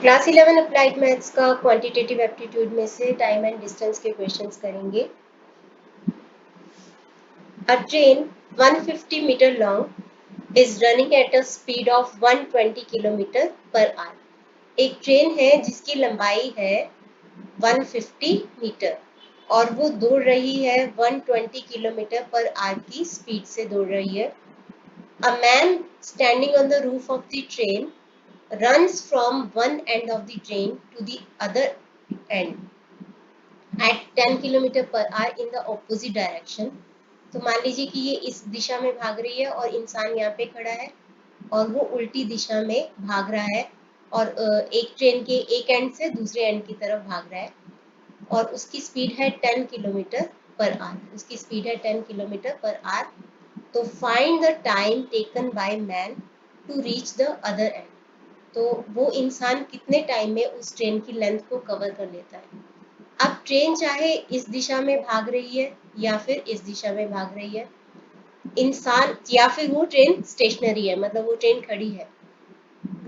Class 11 applied maths का quantitative aptitude में से टाइम एंड डिस्टेंस के क्वेश्चंस करेंगे। A train 150 metre long is running at a speed of 120 kilometre per hour. एक train है जिसकी लंबाई है 150 मीटर और वो दौड़ रही है 120 किलोमीटर पर आवर की स्पीड से दौड़ रही है। A man standing on the roof of the train runs from one end of the train to the other end at 10 km per hour in the opposite direction। तो मान लीजिए कि ये इस दिशा में भाग रही है और इंसान यहाँ पे खड़ा है और वो उल्टी दिशा में भाग रहा है और एक ट्रेन के एक एंड से दूसरे एंड की तरफ भाग रहा है और उसकी स्पीड है 10 किलोमीटर पर आवर। उसकी स्पीड है 10 किलोमीटर पर आवर। तो find the time taken by man to reach the other end. तो वो इंसान कितने टाइम में उस ट्रेन की लेंथ को कवर कर लेता है। अब ट्रेन चाहे इस दिशा में भाग रही है या फिर इस दिशा में भाग रही है, इंसान या फिर वो ट्रेन स्टेशनरी है, मतलब वो ट्रेन खड़ी है,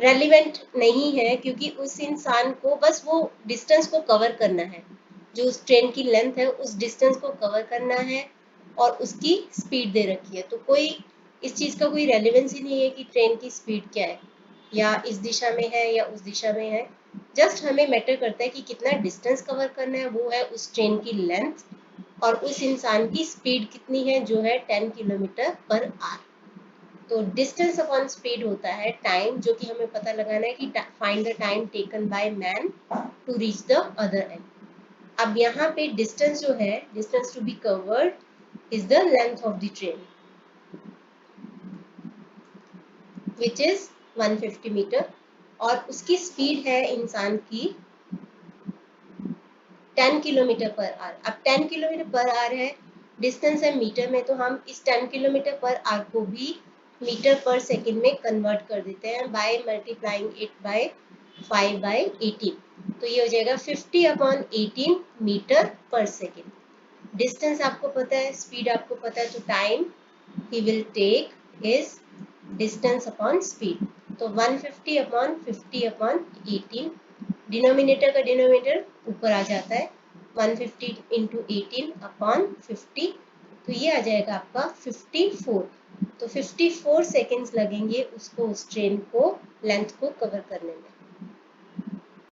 रेलिवेंट नहीं है, क्योंकि उस इंसान को बस वो डिस्टेंस को कवर करना है, जो उस ट्रेन की लेंथ है उस डिस्टेंस को कवर करना है और उसकी स्पीड दे रखी है। तो कोई इस चीज का कोई रेलिवेंस ही नहीं है कि ट्रेन की स्पीड क्या है, या इस दिशा में है या उस दिशा में है। जस्ट हमें मैटर करता है कि कितना डिस्टेंस कवर करना है, वो है उस ट्रेन की लेंथ, और उस इंसान की स्पीड कितनी है, जो है 10 किलोमीटर पर आवर। तो डिस्टेंस अपॉन स्पीड होता है टाइम, जो कि हमें पता लगाना है कि find the time taken by man to reach the other end. अब यहाँ पे डिस्टेंस जो है, distance to be covered is the length of the train which is 150 metre और उसकी स्पीड है इंसान की 10 किलोमीटर पर आवर। अब 10 किलोमीटर पर आवर है, डिस्टेंस है मीटर में, तो हम इस 10 किलोमीटर पर आवर को भी मीटर पर सेकंड में कन्वर्ट कर देते हैं बाय मल्टीप्लाइंग इट बाय 5/18। तो ये हो जाएगा 50/18 मीटर पर सेकंड। डिस्टेंस आपको पता है, स्पीड आपको पता है, तो time he will take is distance upon speed. तो 150/50/18, डिनोमिनेटर का डिनोमिनेटर ऊपर आ जाता है, 150 इंटू 18/50, तो ये आ जाएगा आपका 54। तो 54 सेकेंड्स लगेंगे उसको उस ट्रेन को लेंथ को कवर करने में।